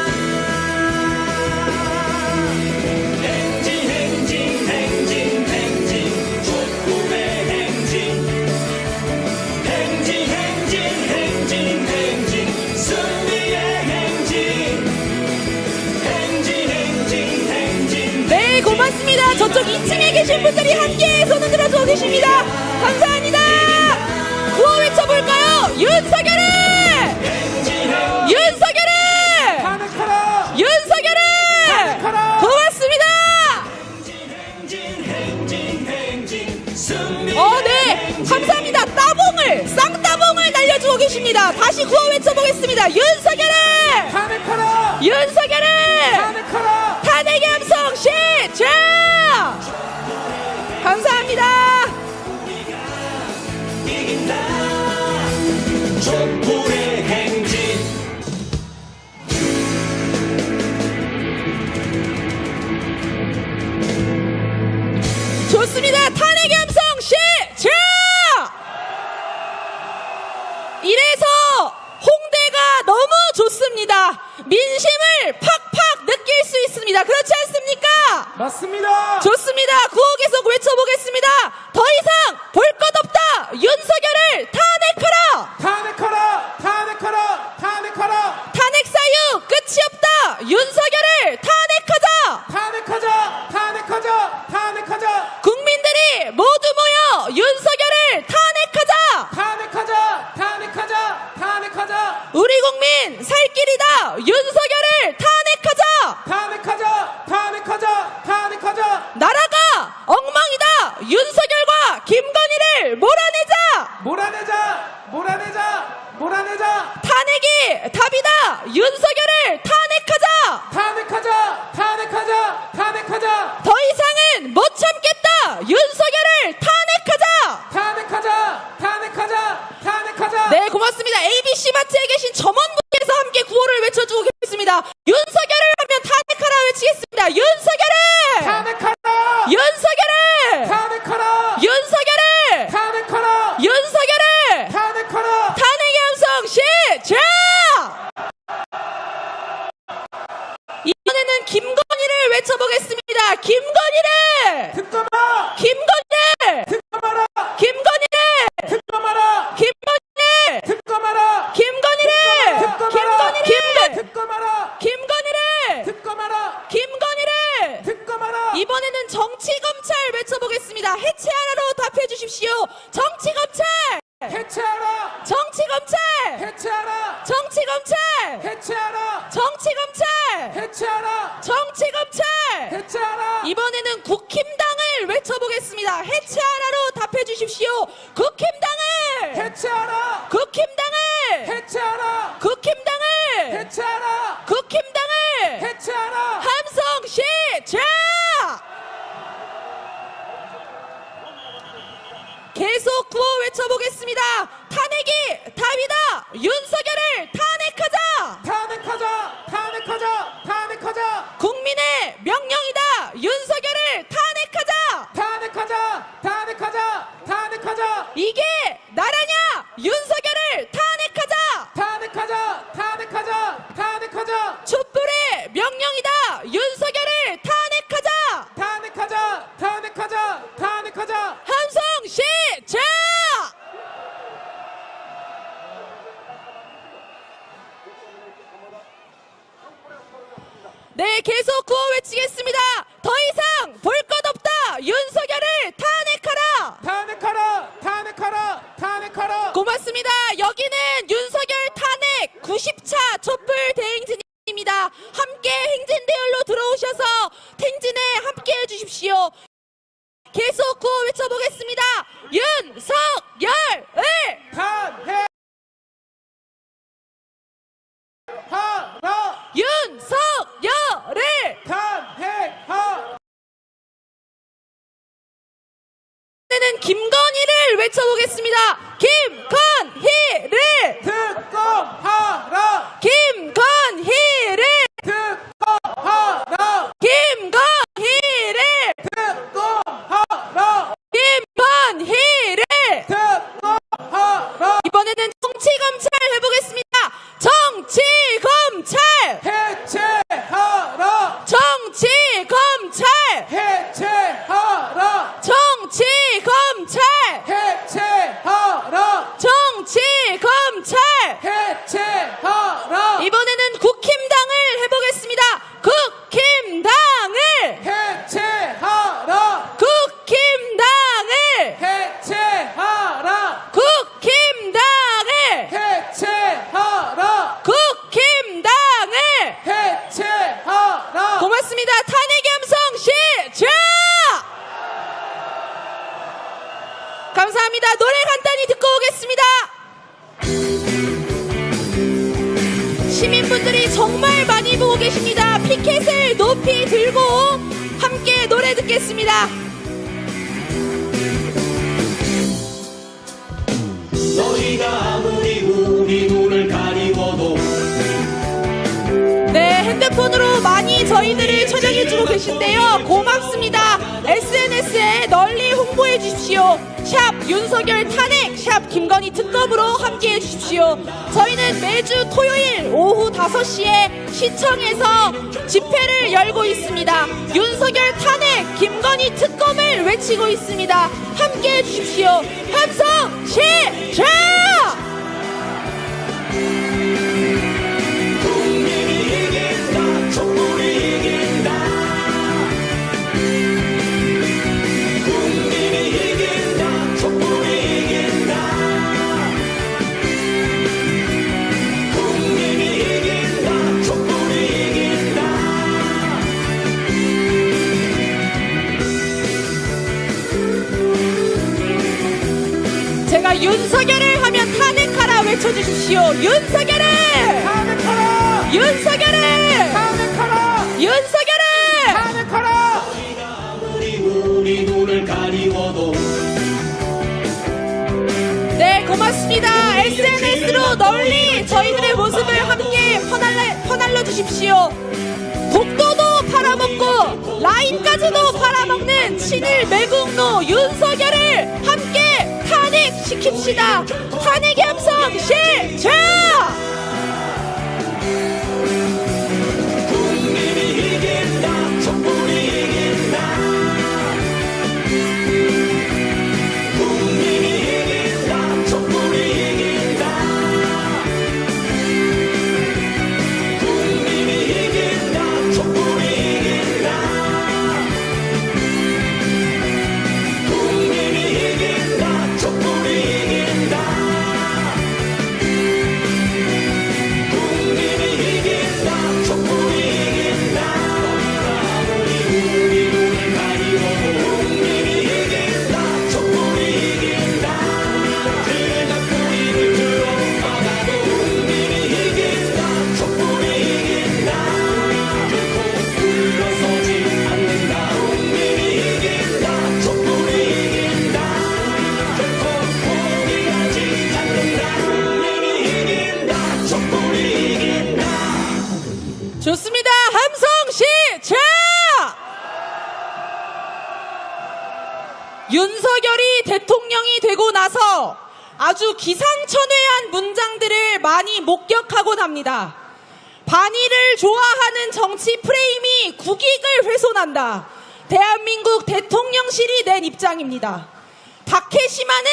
행진 행진 행진 행진 촛불의 행진. 행진 행진 행진 행진 승리의 행진. 행진 행진 행진. 네, 고맙습니다. 저쪽 2층에 계신 분들이 함께 손을 들어주고 계십니다. 감사합니다. 구호 외쳐볼까요? 윤석열을! 윤석열을! 탄핵하라! 윤석열을! 고맙습니다. 행진 행진 행진 승리. 네, 감사합니다. 따봉을, 쌍따봉을 날려주고 계십니다. 다시 구호 외쳐보겠습니다. 윤석열을! 탄핵하라! 윤석열을! 탄핵하라! 탄핵의 함성 시작! 감사합니다. 이긴다. 촛불의 행진. 좋습니다. 탄핵의 함성 시작! 이래서 홍대가 너무 좋습니다. 민심을 팍팍 느낄 수 있습니다. 그렇지 않습니까? 맞습니다. 좋습니다. 구호 계속 외쳐보겠습니다. 더 이상 볼 것 없다. 윤석열을 탄핵하라. 탄핵하라! 탄핵하라! 탄핵하라! 탄핵 사유 끝이 없다. 윤석열을 탄핵하자. 탄핵하자! 탄핵하자! 탄핵하자! 국민들이 모두 모여 윤석열을 탄핵하자. 탄핵하자! 탄핵하자! 탄핵하자! 우리 국민 살 길이다. 윤석열을 탄핵하자. 탄핵하자! 탄핵하자! 탄핵하자! 나라가 엉망이다. 윤석열과 김건희를 몰아내자. 몰아내자! 몰아내자! 몰아내자! 탄핵 탄핵이 답이다. 윤석열을 탄핵하자. 탄핵하자! 탄핵하자! 탄핵하자! 더 이상은 못 참겠다. 윤석열을 탄핵하자. 탄핵하자! 탄핵하자! 탄핵하자! 네, 고맙습니다. ABC 마트에 계신 점원분께서 함께 구호를 외쳐주고 계십니다. 윤석열을 하면 탄핵하라 외치겠습니다. 윤석열을! 탄핵하라! 윤석열을! 탄핵하라! 윤석열을! 탄핵하라! 윤석열을! 탄핵하라! 탄핵의 함성 시작! 이번에는 김건희를 외쳐보겠습니다. 김건희를! 특검아! 김건희를! 특검하라! 김건희를! 특검하라! 김건희를! 특검하라! 김건희를! 특검하라! 특검하라! 김건희를! 특검하라! 김건희를! 특검하라! 이번에는 정치검찰 외쳐보겠습니다. 해체하라로 답해주십시오. 정치검찰! 해체하라! 정치검찰! 해체하라! 정치검찰! 해체하라! 정치검찰! 해체하라! 정치검찰! 해체하라! 이번에는 국힘당을 외쳐보겠습니다. 해체하라로 답해주십시오. 국힘당을! 해체하라! 국힘당을! 해체하라! 국힘당을! 해체하라! 국힘당을! 해체하라! 함성 시작! 계속 구호 외쳐보겠습니다. 탄핵이 답이다. 윤석열을 탄핵하자. 탄핵하자! 탄핵하자! 탄핵하자! 국민의 명령이다. 윤석열을 탄핵하자. 탄핵하자! 탄핵하자! 탄핵하자! 이게 나라냐? 윤석열을 탄핵하자. 탄핵하자! 탄핵하자! 탄핵하자! 촛불의 명령이다. 윤석열을 탄핵하자. 탄핵하자! 탄핵하자! 탄핵하자! 함성 시작! 네, 계속 구호 외치겠습니다. 더 이상 볼 것 없다. 윤석열을 탄핵하라. 탄핵하라! 탄핵하라! 탄핵하라! 고맙습니다. 여기는 윤석열 탄핵 90차 촛불 대행진입니다. 함께 행진대열로 들어오셔서 행진에 함께 해주십시오. 계속 구호 외쳐보겠습니다. 윤석열을! 탄핵하라! 윤석열을! 탄핵하라! 이번에는 김건희를 외쳐보겠습니다. 김건희를! 특검하라! 김건희를! 특검하라! 김건희를! 특검하라! 김건희를! 특검하라! 이번에는 정치검찰 해보겠습니다. 정치검찰! 해체하라! 정치검찰! 해체하라! 정치검찰! 해체하라! 정치검찰! 해체하라! 이번에는 국힘당을 해보겠습니다. 국힘당을! 해체하라! 국힘당을! 해체하라! 국힘당을! 해체하라! 국힘당을! 해체하라! 고맙습니다. 탄핵 함성 시작! 감사합니다. 노래 간단히 듣고 오겠습니다. 시민분들이 정말 많이 보고 계십니다. 피켓을 높이 들고 함께 노래 듣겠습니다. 너희가 아무리 우리 눈을 가리워도 네, 핸드폰으로 많이 저희들을 촬영해주고 계신데요. 고맙습니다. SNS에 널리 홍보해 주십시오. 샵 윤석열 탄핵, 샵 김건희 특검으로 함께해 주십시오. 저희는 매주 토요일 오후 5시에 시청에서 집회를 열고 있습니다. 윤석열 탄핵, 김건희 특검을 외치고 있습니다. 함께해 주십시오. 함성 시작! 국민이 이긴다 촛불이 이긴다 국민이 이긴다 촛불이 이긴다 국민이 이긴다 촛불이 이긴다 제가 윤석열을 하면 탄핵하라 외쳐주십시오. 윤석열을! 좋습니다. SNS로 널리 저희들의 모습을 함께 퍼날려 주십시오. 독도도 팔아먹고 라인까지도 팔아먹는 친일 매국노 윤석열을 함께 탄핵시킵시다. 탄핵의 함성 시작! 국민이 이긴다 촛불이 이긴다 국민이 이긴다 촛불이 이긴다 국민이 이긴다 촛불이 이긴다 국민이 이긴다 촛불이 이긴다 국민이 이긴다 촛불이 이긴다 우리 눈을 가리고 국민이 이긴다 촛불이 이긴다 그가 우리를 들어받아도 국민이 이긴다 촛불이 이긴다 결코 물러서지 않는다 국민이 이긴다 촛불이 이긴다 결코 포기하지 않는다 국민이 이긴다 촛불이 이긴다 좋습니다. 함성 시작! 윤석열이 대통령이 되고 나서 아주 기상천외한 문장들을 많이 목격하곤 합니다. 반일을 좋아하는 정치 프레임이 국익을 훼손한다. 대한민국 대통령실이 낸 입장입니다. 다케시마는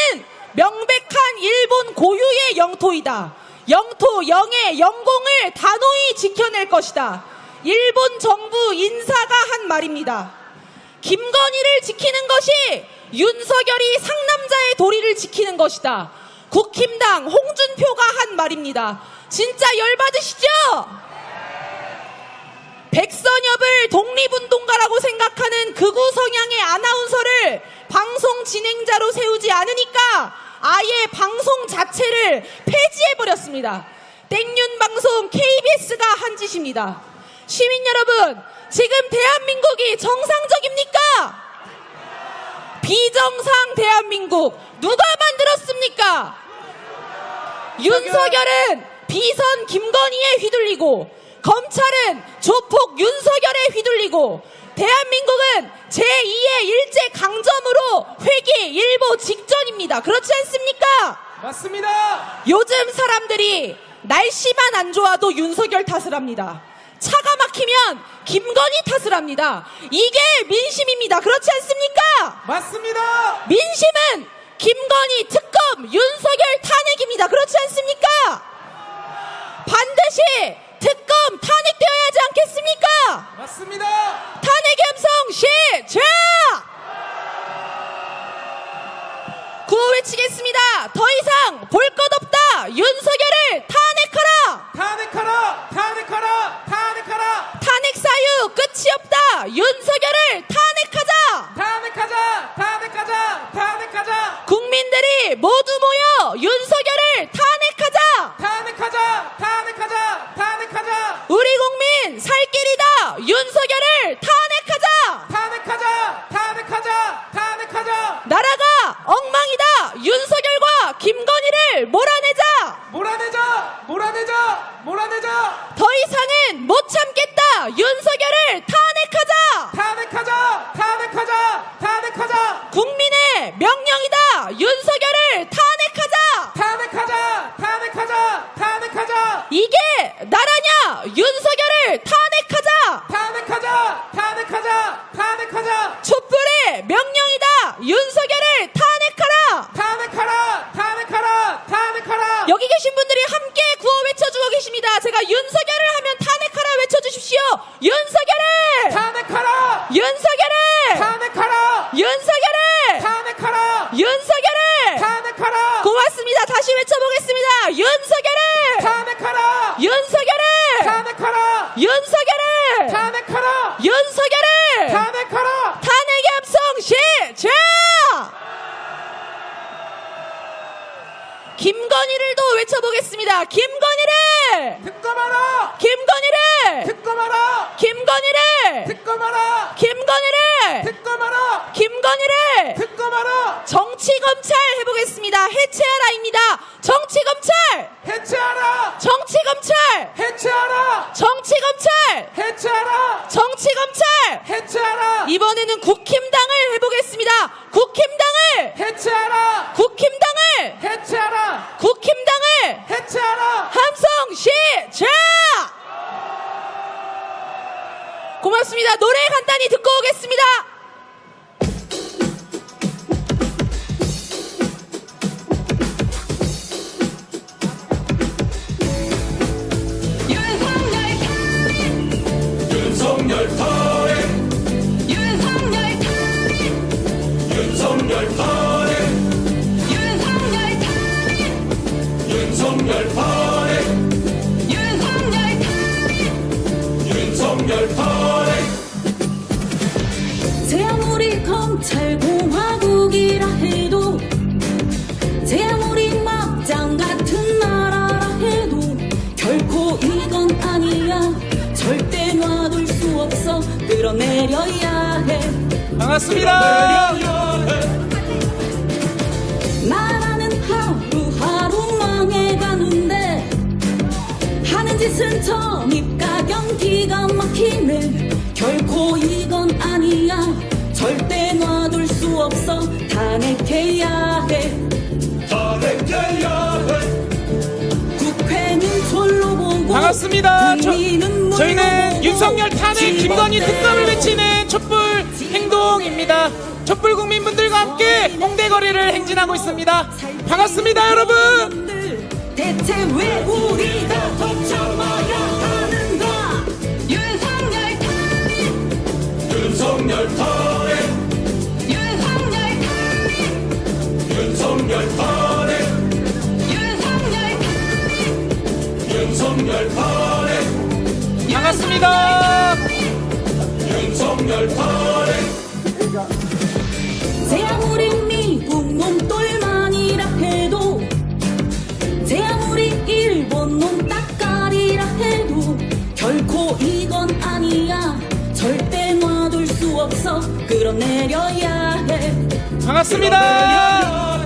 명백한 일본 고유의 영토이다. 영토, 영해, 영공을 단호히 지켜낼 것이다. 일본 정부 인사가 한 말입니다. 김건희를 지키는 것이 윤석열이 상남자의 도리를 지키는 것이다. 국힘당 홍준표가 한 말입니다. 진짜 열받으시죠? 백선엽을 독립운동가라고 생각하는 극우 성향의 아나운서를 방송 진행자로 세우지 않으니까 아예 방송 자체를 폐지해버렸습니다. 땡윤 방송 KBS가 한 짓입니다. 시민 여러분, 지금 대한민국이 정상적입니까? 비정상 대한민국 누가 만들었습니까? 윤석열은 비선 김건희에 휘둘리고 검찰은 조폭 윤석열에 휘둘리고 대한민국은 제2의 일제강점으로 회귀 일보 직전입니다. 그렇지 않습니까? 맞습니다. 요즘 사람들이 날씨만 안 좋아도 윤석열 탓을 합니다. 차가 막히면 김건희 탓을 합니다. 이게 민심입니다. 그렇지 않습니까? 맞습니다. 민심은 김건희 특검 윤석열 탄핵입니다. 그렇지 않습니까? 반드시 특검 탄핵되어야 하지 않겠습니까? 맞습니다. 탄핵의 함성 시작! 구호 외치겠습니다. 더 이상 볼 것 없다. 윤석열을 탄핵하라. 탄핵하라. 탄핵하라. 탄핵하라. 탄핵 사유 끝이 없다. 윤석열을 탄핵하자. 탄핵하자. 탄핵하자. 탄핵하자. 국민들이 모두 모여 윤석열을 탄핵하자. 탄핵하자. 탄핵하자. 탄핵하자. 우리 국민 살 길이다. 윤석열을 탄핵하자. 탄핵하자. 탄핵하자. 탄핵하자. 나라가 엉망이다. 윤석열과 김건희를 몰아내자. 몰아내자. 몰아내자. 몰아내자. 더 이상은 못 참겠다. 윤석열을 탄핵하자. 탄핵하자. 탄핵하자. 탄핵하자. 국민의 명령이다. 윤석열을 탄핵하자. 탄핵하자. 탄핵하자. 탄핵하자. 이게 나라냐? 윤석열을 탄핵하자. 탄핵하자. 탄핵하자. 탄핵하자. 촛불의 명령이다. 윤석열을 탄핵하라. 탄핵하라. 탄핵하라. 탄핵하라. 여기 계신 분들이 함께 구호 외쳐주고 계십니다. 제가 윤석열을 하면 탄핵하라 외쳐주십시오. 윤석열을! 탄핵하라. 윤석열을! 탄핵하라. 윤석열을! 탄핵하라. 윤석열을! 탄핵하라. 고맙습니다. 다시 외쳐보겠습니다. 윤석열을! 탄핵하라. 윤석열을! 탄핵하라. 윤석열을! 탄핵하라. 윤석열을! 탄핵하라. 탄핵의 함성 시작! 김건희를 또 외쳐보겠습니다. 김건희를! 특검하라. 김건희를! 특검하라. 김건희를! 특검하라. 김건희를! 특검하라. 김건희를! 특검하라. 정치검찰 해보겠습니다. 해체하라입니다. 이번에는 국힘당을 해보겠습니다. 국힘당을! 해체하라! 국힘당을! 해체하라! 국힘당을! 해체하라! 함성 시작! 고맙습니다. 노래 간단히 듣고 오겠습니다. 윤석열 탈인 윤석열 탈인 윤석열 탈인 윤석열 탈인 윤석열 탈인 윤석열 탈인 윤석열 탈인 제 아무리 검찰공화국이라 해도 제 아무리 막장 같은 나라라 해도 결코 이건 아니야 절대 놔둘 수 없어 끌어내려야 해 반갑습니다. 나라는 하루하루 망해가는데 하는 짓은 정입가경 기가 막히네 결코 이건 아니야 절대 놔둘 수 없어 탄핵해야 해 탄핵해야 해 국회는 졸로 보고 반갑습니다. 국민은 저희는 물로 윤석열 보고 탄핵 김건희 특검을 외치는 촛불 행동입니다. 촛불 국민분들과 함께 홍대 거리를 행진하고 있습니다. 반갑습니다, 여러분. 대체 왜 우리가 더 참아야 하는가 윤석열 탈인 윤석열 탈인 윤석열 탈인 윤석열 탈인 윤석열 탈인 윤석열 탈인 반갑습니다. 윤석열 탈인 제 아무리 미국 놈똘만이라 해도 제 아무리 일본 놈 따까리라 해도 결코 이건 아니야 절대 놔둘 수 없어 끌어내려야 해 반갑습니다.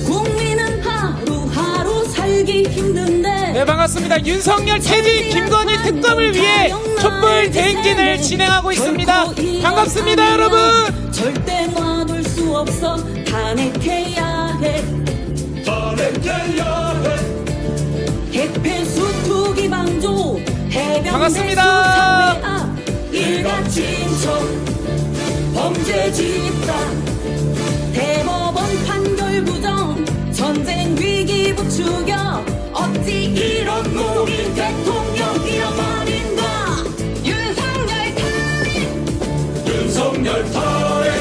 국민은 하루하루 살기 힘든데 네, 반갑습니다. 윤석열 퇴진 김건희 특검을 위해 촛불 대행진을 진행하고 있습니다. 반갑습니다, 여러분. 절대 놔둘 수 없어 탄핵해야 해 탄핵해야 해 핵폐수 투기 방조 해병대 반갑습니다. 수사회 앞 일가 친척 범죄 집단 대법원 판결 부정 전쟁 위기 부추겨 어찌 이런 놈이 대통령이란 말인가 윤석열 탈인 윤석열 탈인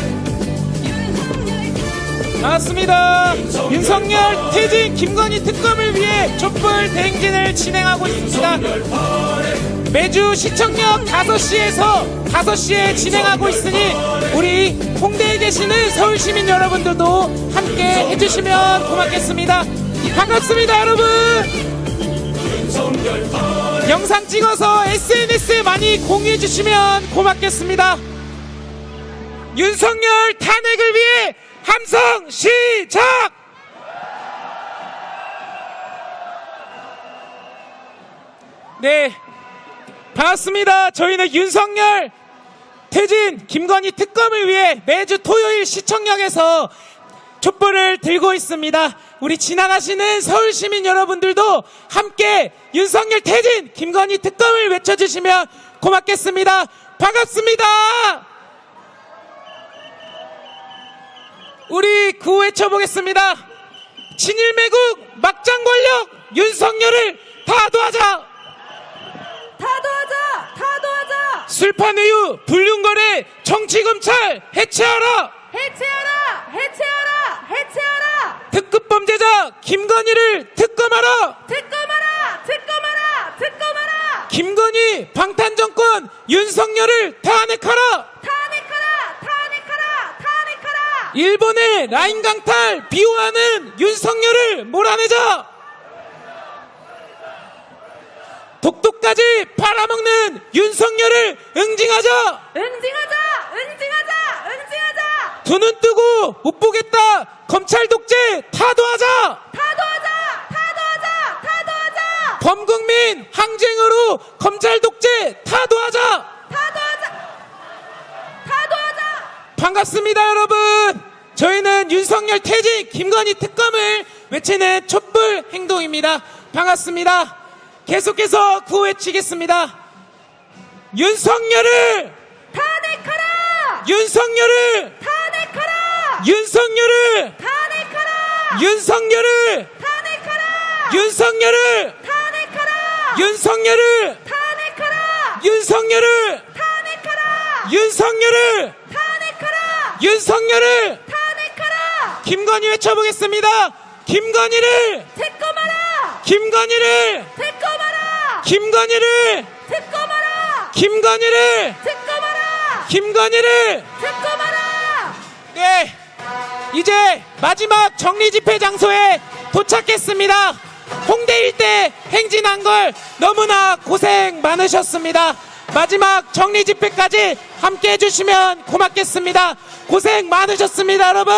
윤석열 탈인 반갑습니다. 윤석열 퇴진 김건희 특검을 위해 촛불 대행진을 진행하고 있습니다. 윤석열 탈인 매주 시청역 5시에서 5시에 진행하고 있으니 우리 홍대에 계시는 서울시민 여러분들도 함께 해주시면 고맙겠습니다. 반갑습니다, 여러분. 윤석열 탈인 영상 찍어서 SNS에 많이 공유해주시면 고맙겠습니다. 윤석열 탄핵을 위해 함성 시작! 네, 반갑습니다. 저희는 윤석열 퇴진 김건희 특검을 위해 매주 토요일 시청역에서 촛불을 들고 있습니다. 우리 지나가시는 서울시민 여러분들도 함께 윤석열 퇴진 김건희 특검을 외쳐주시면 고맙겠습니다. 반갑습니다. 우리 구호 외쳐보겠습니다. 친일매국 막장 권력 윤석열을 타도하자. 타도하자! 타도하자! 술판 외유 불륜거래 정치검찰 해체하라. 해체하라! 해체하라! 해체하라! 특급 범죄자 김건희를 특검하라. 특검하라! 특검하라! 특검하라! 김건희 방탄정권 윤석열을 탄핵하라. 탄핵하라! 탄핵하라! 탄핵하라! 일본의 라인 강탈 비호하는 윤석열을 몰아내자. 독도까지 팔아먹는 윤석열을 응징하자. 응징하자! 응징하자! 응징하자! 두 눈 뜨고 못 보겠다. 검찰 독재 타도하자. 타도하자! 타도하자! 타도하자! 범국민 항쟁으로 검찰 독재 타도하자. 타도하자! 반갑습니다, 여러분. 저희는 윤석열 퇴진, 김건희 특검을 외치는 촛불 행동입니다. 반갑습니다. 계속해서 구호 외치겠습니다. 윤석열을 탄핵하라! 윤석열을 탄핵하라! 윤석열을 탄핵하라! 윤석열을 탄핵하라! 윤석열을 탄핵하라! 윤석열을 탄핵하라! 윤석열을 탄핵하라! 윤석열을 탄핵하라! 윤석열을 탄핵하라! 김건희 외쳐보겠습니다. 김건희를 특검하라! 김건희를 특검하라! 김건희를 특검하라! 김건희를 특검하라! 김건희를 특검하라! 네, 이제 마지막 정리 집회 장소에 도착했습니다. 홍대 일대 행진한 걸 너무나 고생 많으셨습니다. 마지막 정리 집회까지 함께 해주시면 고맙겠습니다. 고생 많으셨습니다, 여러분.